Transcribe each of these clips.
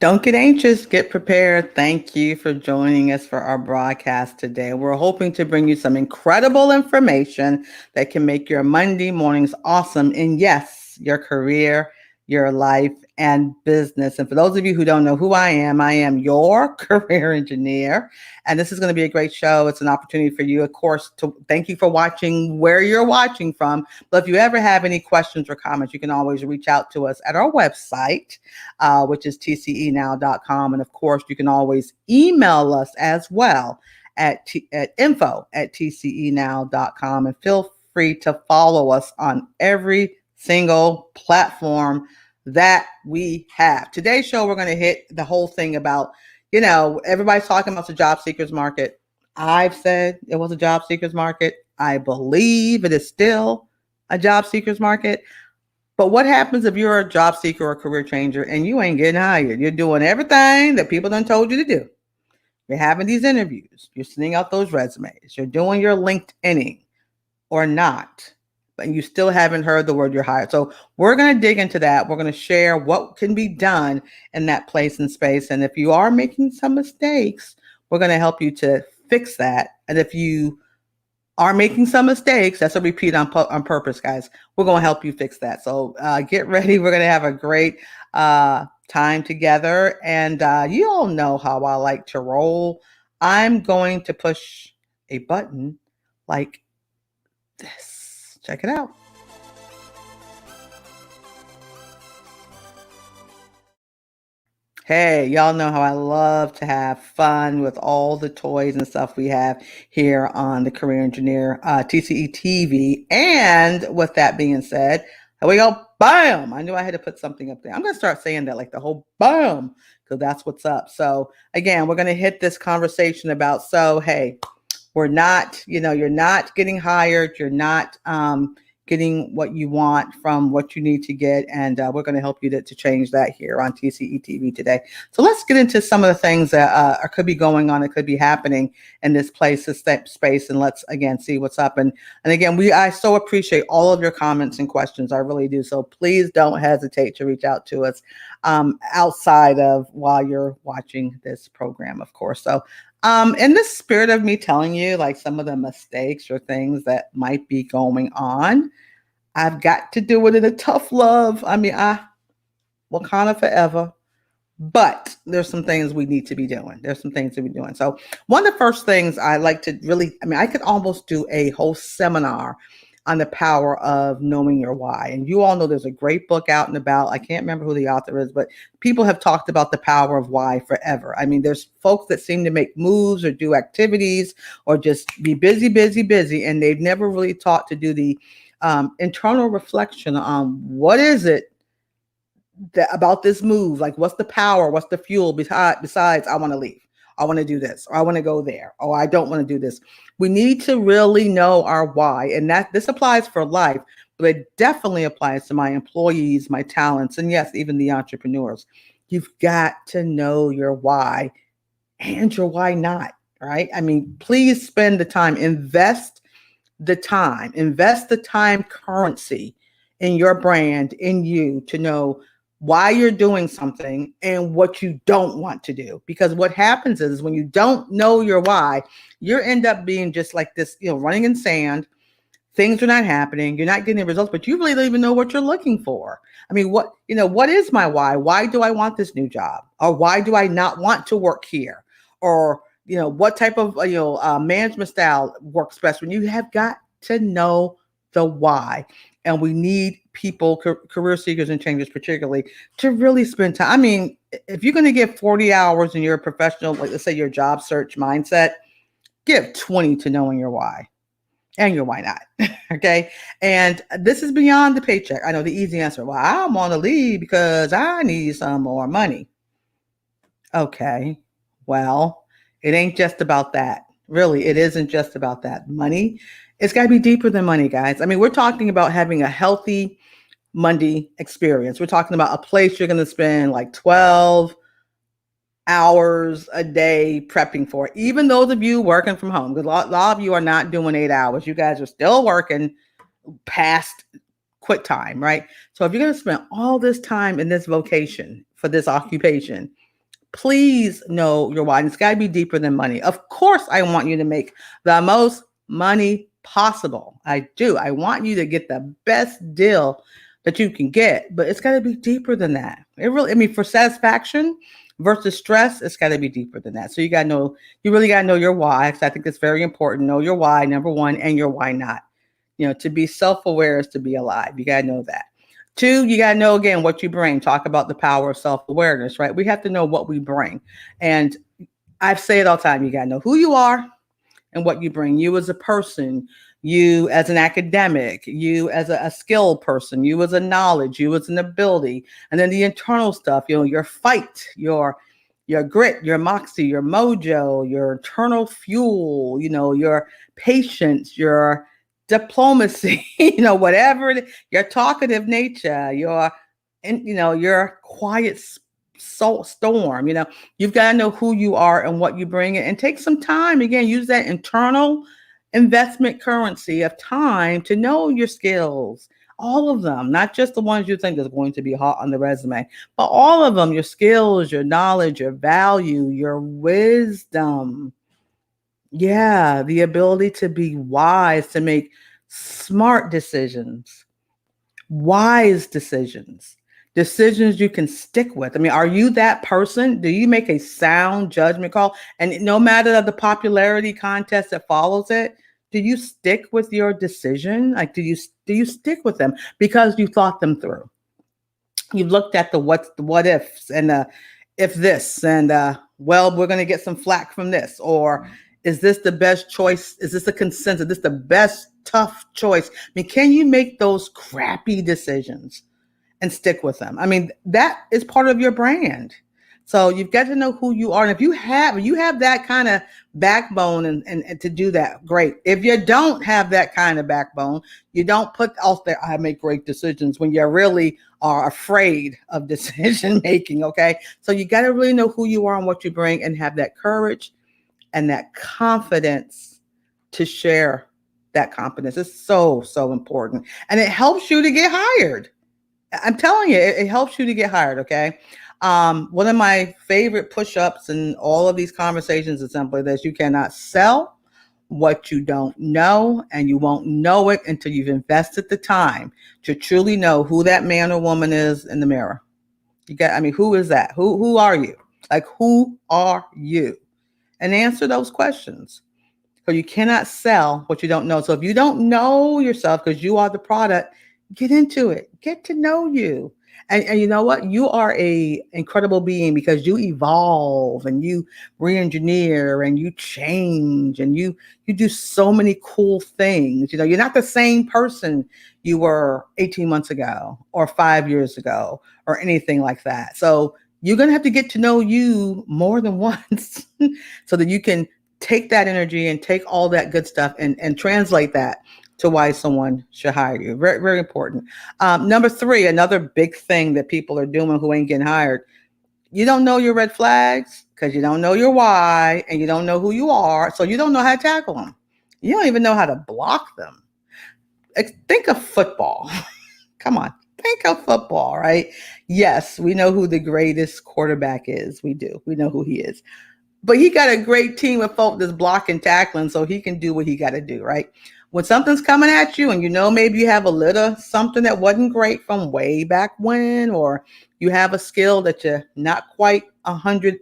Don't get anxious, get prepared. Thank you for joining us for our broadcast today. We're hoping to bring you some incredible information that can make your Monday mornings awesome. And yes, your career, your life, and business. And for those of you who don't know who I am your career engineer. And this is going to be a great show. It's an opportunity for you, of course, to thank you for watching where you're watching from. But if you ever have any questions or comments, you can always reach out to us at our website, which is tcenow.com. And of course, you can always email us as well at info@tcenow.com. And feel free to follow us on every single platform that we have. Today's show, we're going to hit the whole thing about, everybody's talking about the job seekers market. I've said it was a job seekers market. I believe it is still a job seekers market. But what happens if you're a job seeker or a career changer and you ain't getting hired? You're doing everything that people done told you to do. You're having these interviews. You're sending out those resumes. You're doing your LinkedIning or not, but you still haven't heard the word you're hired. So we're going to dig into that. We're going to share what can be done in that place and space. And if you are making some mistakes, we're going to help you to fix that. And if you are making some mistakes, that's a repeat on purpose, guys. We're going to help you fix that. So get ready. We're going to have a great time together. And you all know how I like to roll. I'm going to push a button like this. Check it out. Hey, y'all know how I love to have fun with all the toys and stuff we have here on the Career Engineer TCE TV. And with that being said, here we go. Bam! I knew I had to put something up there. I'm going to start saying that like the whole bam, because that's what's up. So again, we're going to hit this conversation about, hey, we're not, you're not getting hired. You're not getting what you want from what you need to get. And we're going to help you to change that here on TCE TV today. So let's get into some of the things that could be going on, that could be happening in this place, this space. And let's, again, see what's up. And again, I so appreciate all of your comments and questions. I really do. So please don't hesitate to reach out to us outside of while you're watching this program, of course. So in the spirit of me telling you like some of the mistakes or things that might be going on, I've got to do it in a tough love. I mean, Wakanda forever, but there's some things we need to be doing. There's some things to be doing. So one of the first things I like to really, I could almost do a whole seminar on the power of knowing your why. And you all know there's a great book out and about. I can't remember who the author is, but people have talked about the power of why forever. I mean, there's folks that seem to make moves or do activities or just be busy, and they've never really taught to do the internal reflection on what is it about this move? Like, what's the power? What's the fuel besides I want to leave? I want to do this, or I want to go there, or I don't want to do this. We need to really know our why. And this applies for life, but it definitely applies to my employees, my talents, and yes, even the entrepreneurs. You've got to know your why and your why not, right? I mean, please spend the time, invest the time currency in your brand, in you, to know why you're doing something and what you don't want to do. Because what happens is when you don't know your why, you end up being just like this, running in sand. Things are not happening. You're not getting results, but you really don't even know what you're looking for. I mean, what is my why? Why do I want this new job? Or why do I not want to work here? Or, what type of, management style works best? When you have got to know the why. And we need people, career seekers and changers particularly, to really spend time. I mean, if you're going to give 40 hours in your professional, like let's say your job search mindset, give 20 to knowing your why and your why not. Okay. And this is beyond the paycheck. I know the easy answer. Well, I'm on the leave because I need some more money. Okay. Well, it ain't just about that. Really, it isn't just about that. Money, it's got to be deeper than money, guys. I mean, we're talking about having a healthy Monday experience. We're talking about a place you're going to spend like 12 hours a day prepping for. Even those of you working from home, because a lot of you are not doing 8 hours. You guys are still working past quit time, right? So if you're going to spend all this time in this vocation for this occupation, Please know your why. And it's got to be deeper than money. Of course, I want you to make the most money possible. I do. I want you to get the best deal that you can get, but it's got to be deeper than that. It really, I mean, for satisfaction versus stress, it's got to be deeper than that. So you got to know, you really got to know your why. Because I think it's very important. Know your why, number one, and your why not. You know, to be self-aware is to be alive. You got to know that. Two, you got to know, again, what you bring. Talk about the power of self-awareness, right? We have to know what we bring. And I say it all the time. You got to know who you are and what you bring. You as a person, you as an academic, you as a skilled person, you as a knowledge, you as an ability. And then the internal stuff, you know, your fight, your grit, your moxie, your mojo, your internal fuel, you know, your patience, your diplomacy, you know, whatever it is, your talkative nature, your quiet soul storm, you know, you've got to know who you are and what you bring and take some time. Again, use that internal investment currency of time to know your skills, all of them, not just the ones you think is going to be hot on the resume, but all of them, your skills, your knowledge, your value, your wisdom. Yeah, the ability to be wise, to make smart decisions, wise decisions, decisions you can stick with. I mean, are you that person? Do you make a sound judgment call? And no matter the popularity contest that follows it, do you stick with your decision? Like, do you stick with them because you thought them through? You've looked at the what ifs and the if this and well, we're going to get some flack from this, or is this the best choice? Is this a consensus? Is this the best tough choice? I mean, can you make those crappy decisions and stick with them? I mean, that is part of your brand. So you've got to know who you are. And if you have that kind of backbone and to do that, great. If you don't have that kind of backbone, you don't put out there, I make great decisions, when you really are afraid of decision making. Okay. So you got to really know who you are and what you bring and have that courage and that confidence to share that confidence. It's so, so important. And it helps you to get hired. I'm telling you, it helps you to get hired. Okay. One of my favorite push-ups in all of these conversations is simply this: you cannot sell what you don't know, and you won't know it until you've invested the time to truly know who that man or woman is in the mirror. Who is that? Who are you? Like, who are you? And answer those questions. So you cannot sell what you don't know. So if you don't know yourself, because you are the product, get into it. Get to know you. And you know what? You are a incredible being because you evolve and you re-engineer and you change and you do so many cool things. You know, you're not the same person you were 18 months ago or 5 years ago or anything like that. So you're going to have to get to know you more than once so that you can take that energy and take all that good stuff and translate that to why someone should hire you. Very, very important. Number 3, another big thing that people are doing who ain't getting hired. You don't know your red flags because you don't know your why and you don't know who you are. So you don't know how to tackle them. You don't even know how to block them. Think of football. Come on. Think of football, right? Yes, we know who the greatest quarterback is. We do. We know who he is. But he got a great team of folk that's blocking, tackling, so he can do what he got to do, right? When something's coming at you and you know maybe you have a little something that wasn't great from way back when, or you have a skill that you're not quite 100%,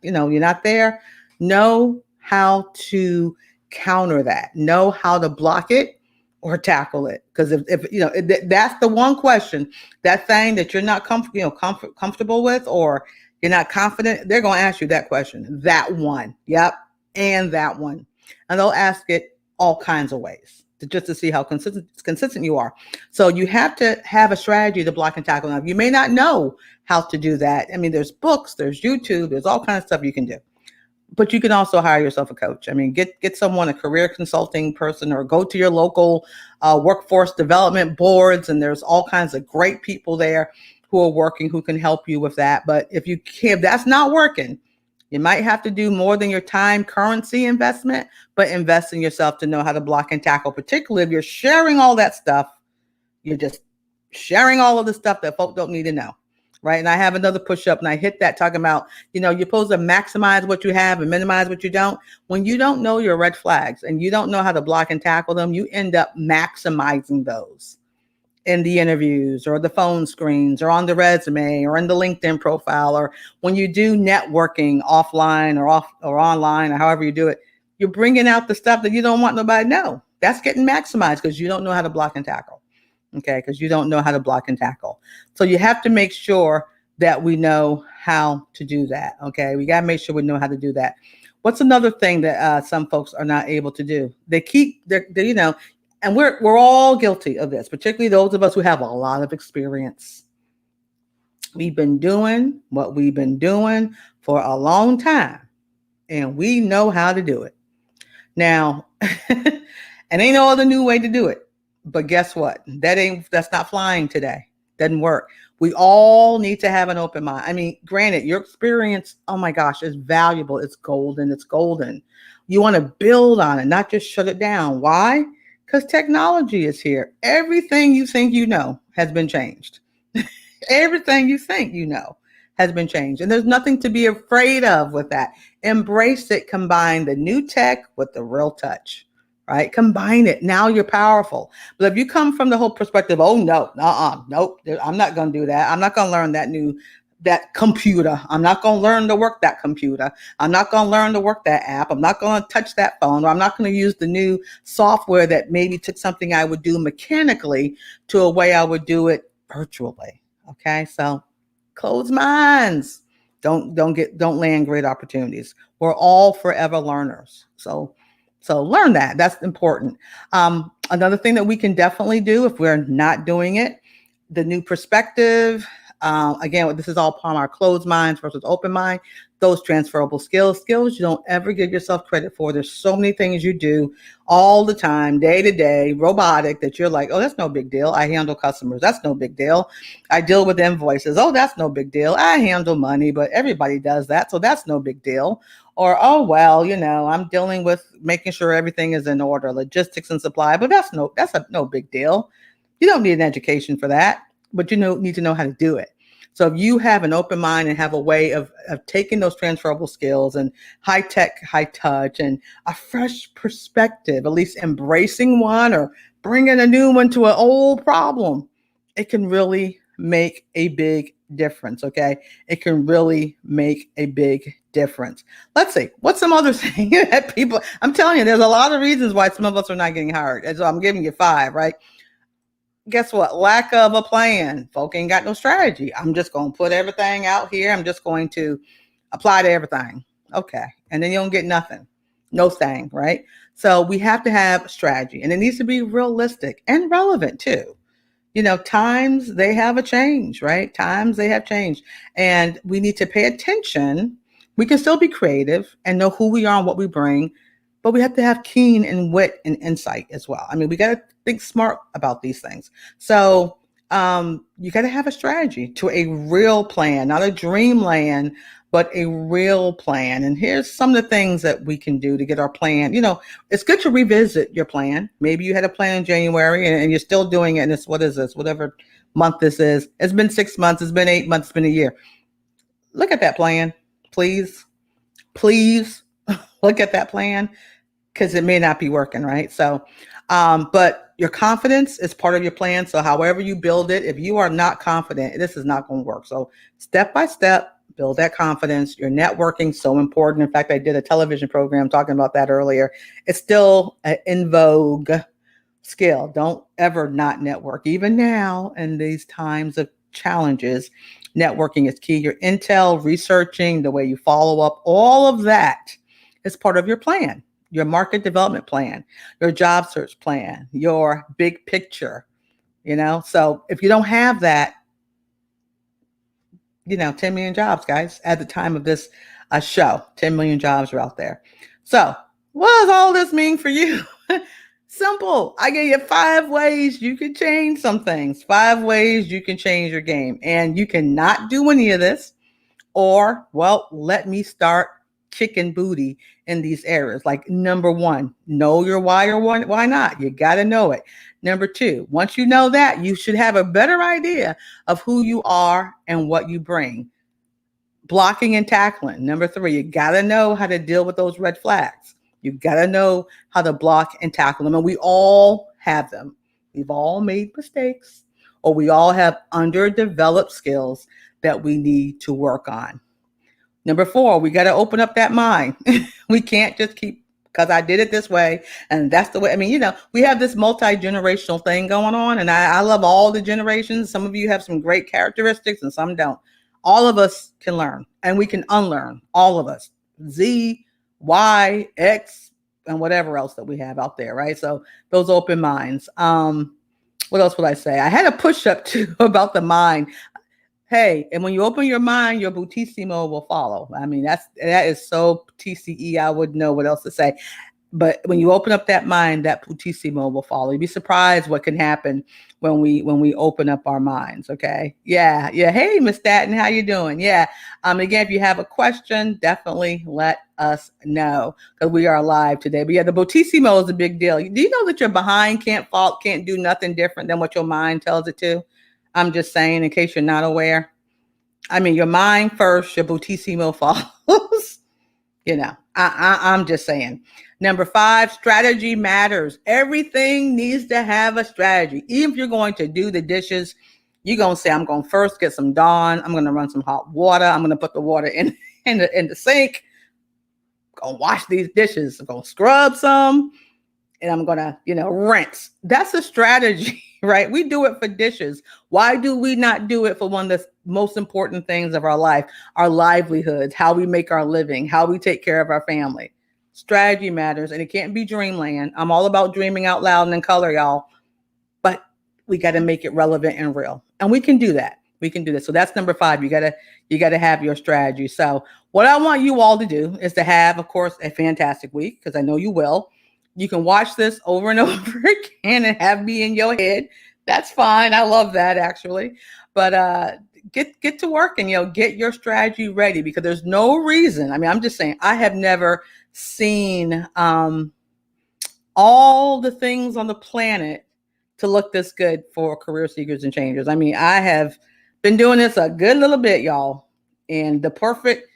you're not there, know how to counter that. Know how to block it or tackle it. Because if that's the one question, that thing that you're not comfortable with, or you're not confident, they're going to ask you that question. That one. Yep. And that one. And they'll ask it all kinds of ways just to see how consistent you are. So you have to have a strategy to block and tackle. Now, you may not know how to do that. I mean, there's books, there's YouTube, there's all kinds of stuff you can do. But you can also hire yourself a coach. I mean, get someone, a career consulting person, or go to your local workforce development boards. And there's all kinds of great people there who are working, who can help you with that. But if that's not working, you might have to do more than your time currency investment, but invest in yourself to know how to block and tackle, particularly if you're sharing all that stuff. You're just sharing all of the stuff that folk don't need to know, right? And I have another push up and I hit that talking about, you're supposed to maximize what you have and minimize what you don't. When you don't know your red flags and you don't know how to block and tackle them, you end up maximizing those in the interviews or the phone screens or on the resume or in the LinkedIn profile, or when you do networking offline or online or however you do it, you're bringing out the stuff that you don't want nobody to know. That's getting maximized because you don't know how to block and tackle. Okay, because you don't know how to block and tackle. So you have to make sure that we know how to do that. Okay, we got to make sure we know how to do that. What's another thing that some folks are not able to do? They keep, and we're all guilty of this, particularly those of us who have a lot of experience. We've been doing what we've been doing for a long time, and we know how to do it. Now, and ain't no other new way to do it. But guess what? That's not flying today. Doesn't work. We all need to have an open mind. I mean, granted, your experience, oh my gosh, is valuable. It's golden. It's golden. You want to build on it, not just shut it down. Why? Because technology is here. Everything you think you know has been changed. Everything you think you know has been changed. And there's nothing to be afraid of with that. Embrace it. Combine the new tech with the real touch. Right? Combine it. Now you're powerful. But if you come from the whole perspective, oh no, nope, I'm not going to do that. I'm not going to learn that computer. I'm not going to learn to work that computer. I'm not going to learn to work that app. I'm not going to touch that phone. Or I'm not going to use the new software that maybe took something I would do mechanically to a way I would do it virtually. Okay. So closed minds don't land great opportunities. We're all forever learners. So learn that. That's important. Another thing that we can definitely do if we're not doing it, the new perspective. Again, this is all upon our closed minds versus open mind. Those transferable skills you don't ever give yourself credit for. There's so many things you do all the time, day to day, robotic, that you're like, oh, that's no big deal. I handle customers. That's no big deal. I deal with invoices. Oh, that's no big deal. I handle money, but everybody does that. So that's no big deal. Or, oh, well, I'm dealing with making sure everything is in order, logistics and supply, but that's no big deal. You don't need an education for that, but you need to know how to do it. So if you have an open mind and have a way of taking those transferable skills and high tech, high touch, and a fresh perspective, at least embracing one or bringing a new one to an old problem, it can really make a big difference. Okay. It can really make a big difference. Let's see. What's some other thing that people, I'm telling you, there's a lot of reasons why some of us are not getting hired. And so I'm giving you 5, right? Guess what? Lack of a plan. Folk ain't got no strategy. I'm just going to put everything out here. I'm just going to apply to everything. Okay. And then you don't get nothing. No thing, right? So we have to have strategy, and it needs to be realistic and relevant too. Times they have a change, right? Times they have changed, and we need to pay attention. We can still be creative and know who we are and what we bring, but we have to have keen and wit and insight as well. I mean, we got to think smart about these things. So you got to have a strategy to a real plan, not a dreamland, but a real plan. And here's some of the things that we can do to get our plan. It's good to revisit your plan. Maybe you had a plan in January and you're still doing it. And it's, what is this? Whatever month this is. It's been 6 months. It's been 8 months. It's been a year. Look at that plan, please. Please look at that plan, because it may not be working, right? So, but your confidence is part of your plan. So however you build it, if you are not confident, this is not going to work. So step by step, build that confidence. Your networking is so important. In fact, I did a television program talking about that earlier. It's still an in vogue skill. Don't ever not network. Even now, in these times of challenges, networking is key. Your intel, researching, the way you follow up, all of that is part of your plan. Your market development plan, your job search plan, your big picture, So if you don't have that, 10 million jobs, guys, at the time of this show, 10 million jobs are out there. So what does all this mean for you? Simple. I gave you 5 ways you can change some things, 5 ways you can change your game. And you cannot do any of this, or, well, let me start kicking booty in these areas. Like number one, know your why or why not. You got to know it. Number two, once you know that, you should have a better idea of who you are and what you bring. Blocking and tackling. Number three, you got to know how to deal with those red flags. You got to know how to block and tackle them. And we all have them. We've all made mistakes, or we all have underdeveloped skills that we need to work on. Number four, we got to open up that mind. We can't just keep, because I did it this way and that's the way. I mean, we have this multi-generational thing going on, and I love all the generations. Some of you have some great characteristics and some don't. All of us can learn and we can unlearn, all of us. Z, Y, X, and whatever else that we have out there, right? So those open minds. What else would I say? I had a push-up too about the mind. Hey, and when you open your mind, your boutissimo will follow. I mean, that is so TCE. I wouldn't know what else to say. But when you open up that mind, that boutissimo will follow. You'd be surprised what can happen when we open up our minds. Okay. Yeah. Hey, Miss Staten, how you doing? Yeah. Again, if you have a question, definitely let us know, because we are live today. But yeah, the boutissimo is a big deal. Do you know that your behind can't do nothing different than what your mind tells it to? I'm just saying, in case you're not aware. I mean, your mind first, your boutissimo follows. I'm just saying. Number five, strategy matters. Everything needs to have a strategy. Even if you're going to do the dishes, you're going to say, I'm going to first get some Dawn. I'm going to run some hot water. I'm going to put the water in the sink. I'm going to wash these dishes. I'm going to scrub some. And I'm going to, rinse. That's a strategy, right? We do it for dishes. Why do we not do it for one of the most important things of our life, our livelihoods, how we make our living, how we take care of our family? Strategy matters, and it can't be dreamland. I'm all about dreaming out loud and in color, y'all. But we got to make it relevant and real. And we can do that. So that's number five. You gotta have your strategy. So what I want you all to do is to have, of course, a fantastic week, because I know you will. You can watch this over and over again and have me in your head. That's fine. I love that, actually. But get to work and get your strategy ready, because there's no reason. I mean, I'm just saying, I have never seen all the things on the planet to look this good for career seekers and changers. I mean, I have been doing this a good little bit, y'all, and the perfect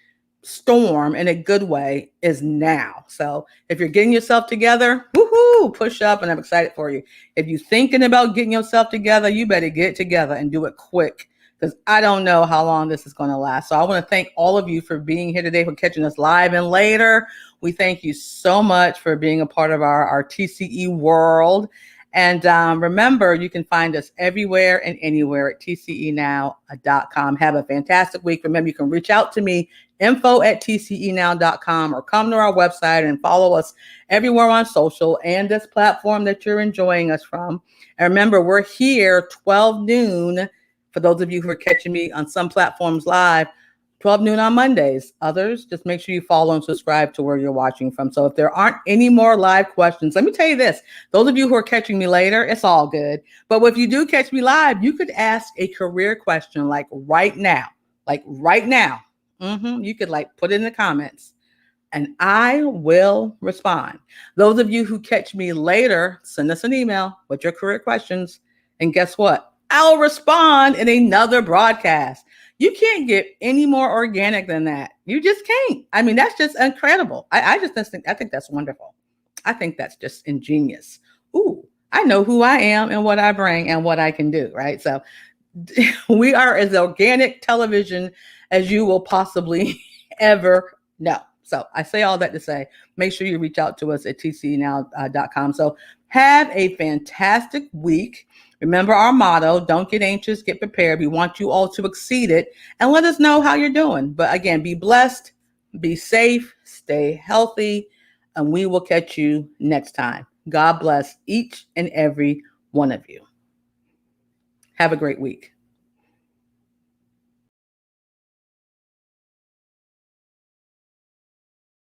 storm in a good way is now. So if you're getting yourself together, woohoo, push up, and I'm excited for you. If you're thinking about getting yourself together, you better get it together and do it quick, because I don't know how long this is going to last. So I want to thank all of you for being here today, for catching us live and later. We thank you so much for being a part of our TCE world. And remember, you can find us everywhere and anywhere at tcenow.com. Have a fantastic week. Remember, you can reach out to me, info@tcenow.com, or come to our website and follow us everywhere on social and this platform that you're enjoying us from. And remember, we're here 12 noon. For those of you who are catching me on some platforms live, 12 noon on Mondays. Others, just make sure you follow and subscribe to where you're watching from. So if there aren't any more live questions, let me tell you this. Those of you who are catching me later, it's all good. But if you do catch me live, you could ask a career question like right now. You could put it in the comments and I will respond. Those of you who catch me later, send us an email with your career questions. And guess what? I'll respond in another broadcast. You can't get any more organic than that. You just can't. I mean, that's just incredible. I think that's wonderful. I think that's just ingenious. Ooh, I know who I am and what I bring and what I can do, right? So we are as organic television as you will possibly ever know. So I say all that to say, make sure you reach out to us at tcenow.com. So have a fantastic week. Remember our motto, don't get anxious, get prepared. We want you all to exceed it, and let us know how you're doing. But again, be blessed, be safe, stay healthy, and we will catch you next time. God bless each and every one of you. Have a great week.